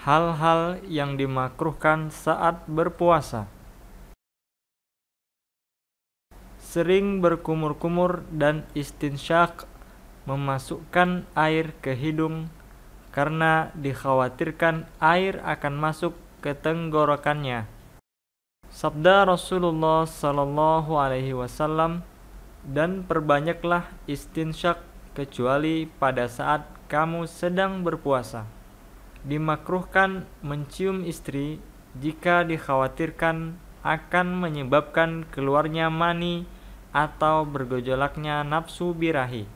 hal-hal yang dimakruhkan saat berpuasa. Sering berkumur-kumur dan istinsyak, memasukkan air ke hidung karena dikhawatirkan air akan masuk ke tenggorokannya. Sabda Rasulullah sallallahu alaihi wasallam, dan perbanyaklah istinsyak kecuali pada saat kamu sedang berpuasa. Dimakruhkan mencium istri jika dikhawatirkan akan menyebabkan keluarnya mani atau bergejolaknya nafsu birahi.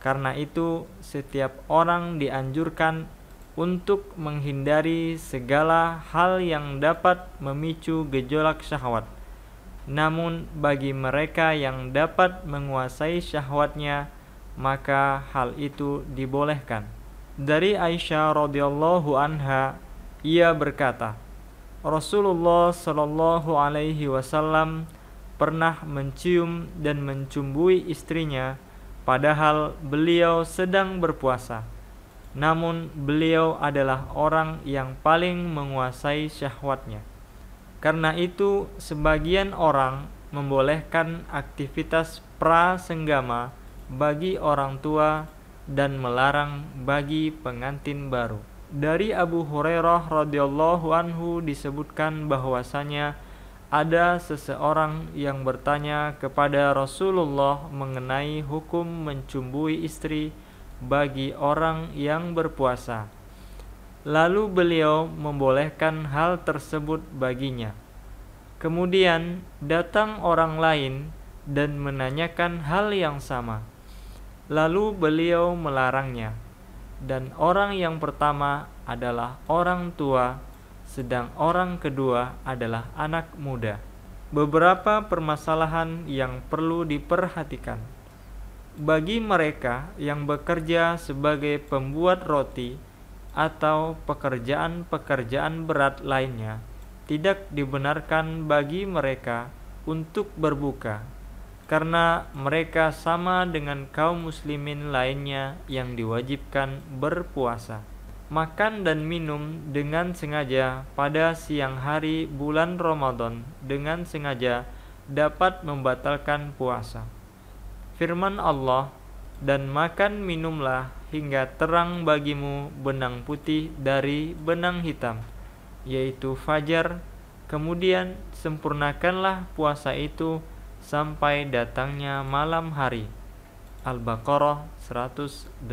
Karena itu, setiap orang dianjurkan untuk menghindari segala hal yang dapat memicu gejolak syahwat. Namun bagi mereka yang dapat menguasai syahwatnya, maka hal itu dibolehkan. Dari Aisyah radhiyallahu anha, ia berkata, Rasulullah sallallahu alaihi wasallam pernah mencium dan mencumbui istrinya padahal beliau sedang berpuasa. Namun beliau adalah orang yang paling menguasai syahwatnya. Karena itu sebagian orang membolehkan aktivitas prasenggama bagi orang tua dan melarang bagi pengantin baru. Dari Abu Hurairah radhiyallahu anhu disebutkan bahwasanya ada seseorang yang bertanya kepada Rasulullah mengenai hukum mencumbui istri bagi orang yang berpuasa. Lalu beliau membolehkan hal tersebut baginya. Kemudian datang orang lain dan menanyakan hal yang sama. Lalu beliau melarangnya. Dan orang yang pertama adalah orang tua, sedang orang kedua adalah anak muda. Beberapa permasalahan yang perlu diperhatikan. Bagi mereka yang bekerja sebagai pembuat roti atau pekerjaan-pekerjaan berat lainnya, tidak dibenarkan bagi mereka untuk berbuka, karena mereka sama dengan kaum muslimin lainnya yang diwajibkan berpuasa. Makan dan minum dengan sengaja pada siang hari bulan Ramadan dengan sengaja dapat membatalkan puasa. Firman Allah, dan makan minumlah hingga terang bagimu benang putih dari benang hitam, yaitu fajar, kemudian sempurnakanlah puasa itu sampai datangnya malam hari. Al-Baqarah 187.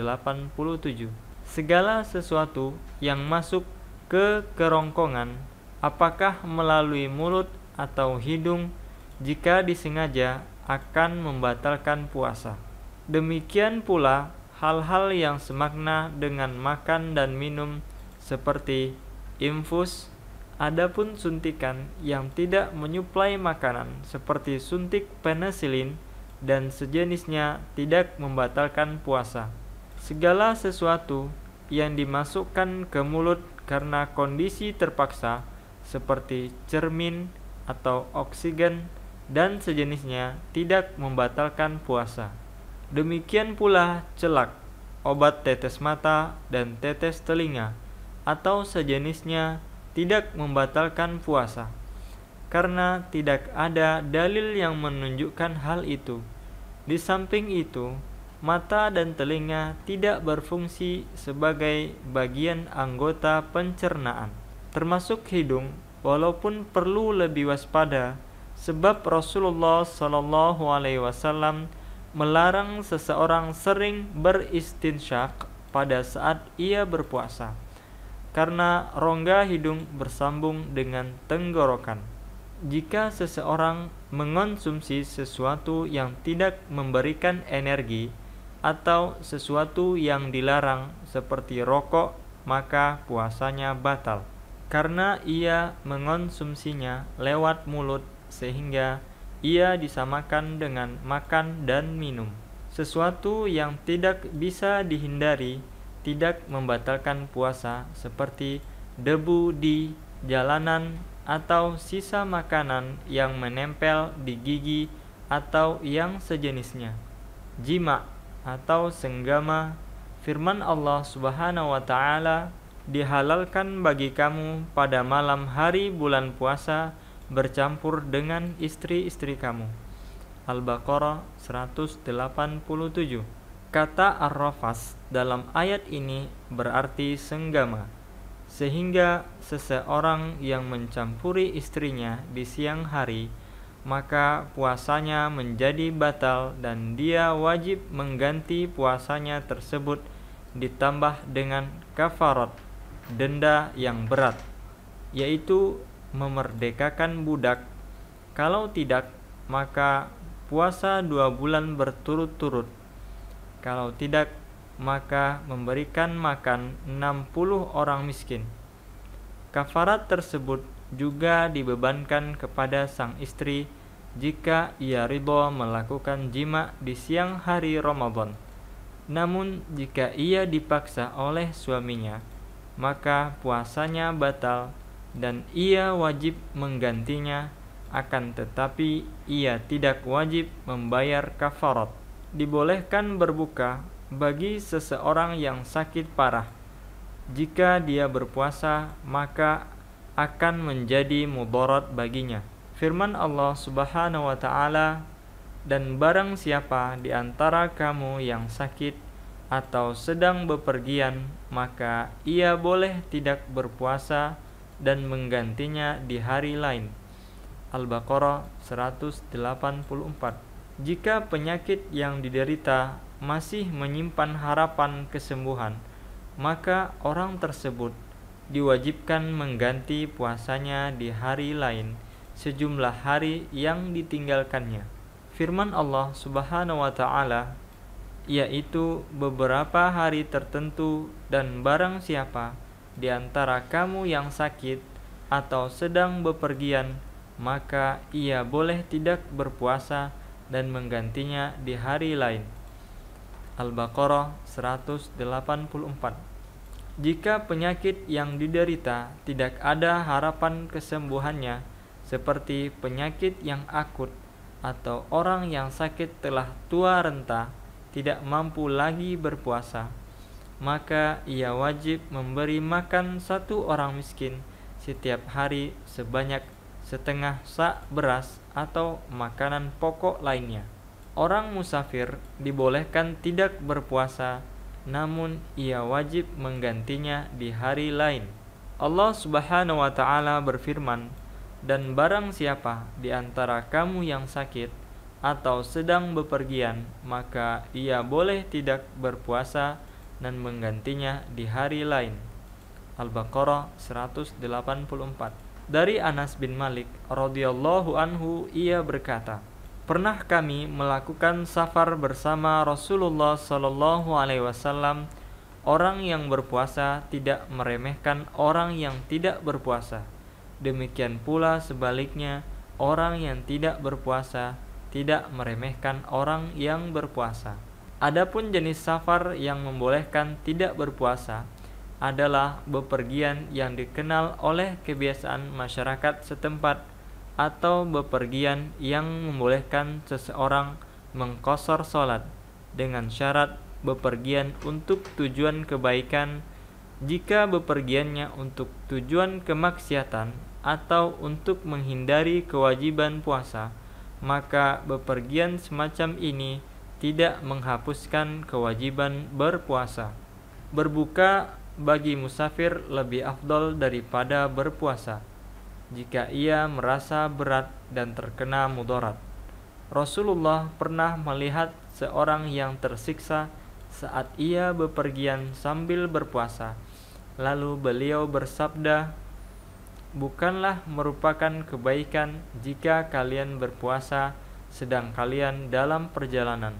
Segala sesuatu yang masuk ke kerongkongan, apakah melalui mulut atau hidung, jika disengaja akan membatalkan puasa. Demikian pula hal-hal yang semakna dengan makan dan minum seperti infus. Adapun suntikan yang tidak menyuplai makanan seperti suntik penicillin dan sejenisnya tidak membatalkan puasa. Segala sesuatu yang dimasukkan ke mulut karena kondisi terpaksa seperti cermin atau oksigen dan sejenisnya tidak membatalkan puasa. Demikian pula celak, obat tetes mata dan tetes telinga atau sejenisnya tidak membatalkan puasa, karena tidak ada dalil yang menunjukkan hal itu. Di samping itu, mata dan telinga tidak berfungsi sebagai bagian anggota pencernaan, termasuk hidung, walaupun perlu lebih waspada, sebab Rasulullah sallallahu alaihi wasallam melarang seseorang sering beristinsyak pada saat ia berpuasa, karena rongga hidung bersambung dengan tenggorokan. Jika seseorang mengonsumsi sesuatu yang tidak memberikan energi atau sesuatu yang dilarang seperti rokok, maka puasanya batal, karena ia mengonsumsinya lewat mulut sehingga ia disamakan dengan makan dan minum. Sesuatu yang tidak bisa dihindari tidak membatalkan puasa seperti debu di jalanan atau sisa makanan yang menempel di gigi atau yang sejenisnya. Jima atau senggama, firman Allah Subhanahu wa taala, dihalalkan bagi kamu pada malam hari bulan puasa bercampur dengan istri-istri kamu. Al-Baqarah 187. Kata ar-rafas dalam ayat ini berarti senggama, sehingga seseorang yang mencampuri istrinya di siang hari, maka puasanya menjadi batal dan dia wajib mengganti puasanya tersebut ditambah dengan kafarat, denda yang berat, yaitu memerdekakan budak. Kalau tidak, maka puasa 2 bulan berturut-turut. Kalau tidak, maka memberikan makan 60 orang miskin. Kafarat tersebut juga dibebankan kepada sang istri jika ia ridho melakukan jima di siang hari Ramadan. Namun jika ia dipaksa oleh suaminya, maka puasanya batal dan ia wajib menggantinya, akan tetapi ia tidak wajib membayar kafarat. Dibolehkan berbuka bagi seseorang yang sakit parah. Jika dia berpuasa, maka akan menjadi mudarat baginya. Firman Allah Subhanahu wa taala, dan barang siapa di antara kamu yang sakit atau sedang bepergian, maka ia boleh tidak berpuasa dan menggantinya di hari lain. Al-Baqarah 184. Jika penyakit yang diderita masih menyimpan harapan kesembuhan, maka orang tersebut diwajibkan mengganti puasanya di hari lain sejumlah hari yang ditinggalkannya. Firman Allah Subhanahu wa taala, yaitu beberapa hari tertentu, dan barang siapa di antara kamu yang sakit atau sedang bepergian, maka ia boleh tidak berpuasa dan menggantinya di hari lain. Al-Baqarah 184. Jika penyakit yang diderita tidak ada harapan kesembuhannya, seperti penyakit yang akut atau orang yang sakit telah tua renta tidak mampu lagi berpuasa, maka ia wajib memberi makan 1 orang miskin setiap hari sebanyak setengah sa' beras atau makanan pokok lainnya. Orang musafir dibolehkan tidak berpuasa, namun ia wajib menggantinya di hari lain. Allah Subhanahu wa taala berfirman, dan barang siapa di antara kamu yang sakit atau sedang bepergian, maka ia boleh tidak berpuasa dan menggantinya di hari lain. Al-Baqarah 184. Dari Anas bin Malik radhiyallahu anhu, ia berkata, pernah kami melakukan safar bersama Rasulullah sallallahu alaihi wasallam. Orang yang berpuasa tidak meremehkan orang yang tidak berpuasa. Demikian pula sebaliknya, orang yang tidak berpuasa tidak meremehkan orang yang berpuasa. Adapun jenis safar yang membolehkan tidak berpuasa adalah bepergian yang dikenal oleh kebiasaan masyarakat setempat, atau bepergian yang membolehkan seseorang mengqashar salat dengan syarat bepergian untuk tujuan kebaikan. Jika bepergiannya untuk tujuan kemaksiatan atau untuk menghindari kewajiban puasa, maka bepergian semacam ini tidak menghapuskan kewajiban berpuasa. Berbuka bagi musafir lebih afdal daripada berpuasa jika ia merasa berat dan terkena mudarat. Rasulullah pernah melihat seorang yang tersiksa saat ia bepergian sambil berpuasa. Lalu beliau bersabda, bukanlah merupakan kebaikan jika kalian berpuasa sedang kalian dalam perjalanan.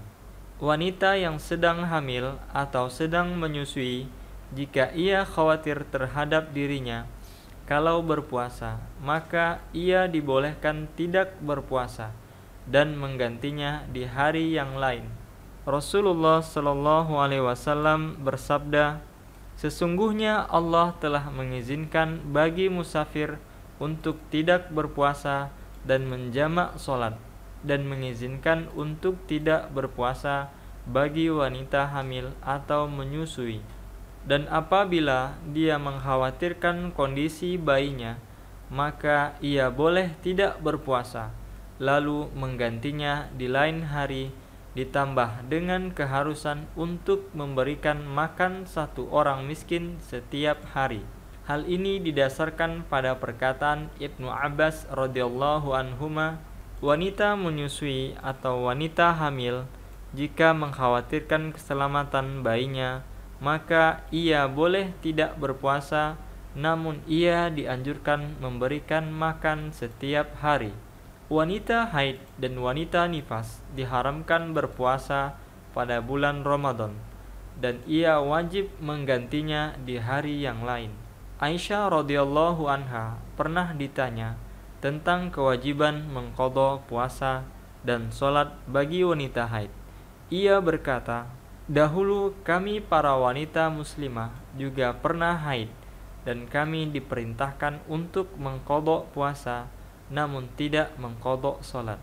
Wanita yang sedang hamil atau sedang menyusui, jika ia khawatir terhadap dirinya kalau berpuasa, maka ia dibolehkan tidak berpuasa dan menggantinya di hari yang lain. Rasulullah Shallallahu Alaihi Wasallam bersabda, sesungguhnya Allah telah mengizinkan bagi musafir untuk tidak berpuasa dan menjamak sholat, dan mengizinkan untuk tidak berpuasa bagi wanita hamil atau menyusui. Dan apabila dia mengkhawatirkan kondisi bayinya, maka ia boleh tidak berpuasa, lalu menggantinya di lain hari, ditambah dengan keharusan untuk memberikan makan 1 orang miskin setiap hari. Hal ini didasarkan pada perkataan Ibnu Abbas radhiyallahu anhuma, wanita menyusui atau wanita hamil jika mengkhawatirkan keselamatan bayinya, maka ia boleh tidak berpuasa, namun ia dianjurkan memberikan makan setiap hari. Wanita haid dan wanita nifas diharamkan berpuasa pada bulan Ramadan, dan ia wajib menggantinya di hari yang lain. Aisyah radhiyallahu anha pernah ditanya tentang kewajiban mengqadha puasa dan sholat bagi wanita haid. Ia berkata, "Dahulu kami para wanita muslimah juga pernah haid, dan kami diperintahkan untuk mengqadha puasa, namun tidak mengqadha sholat."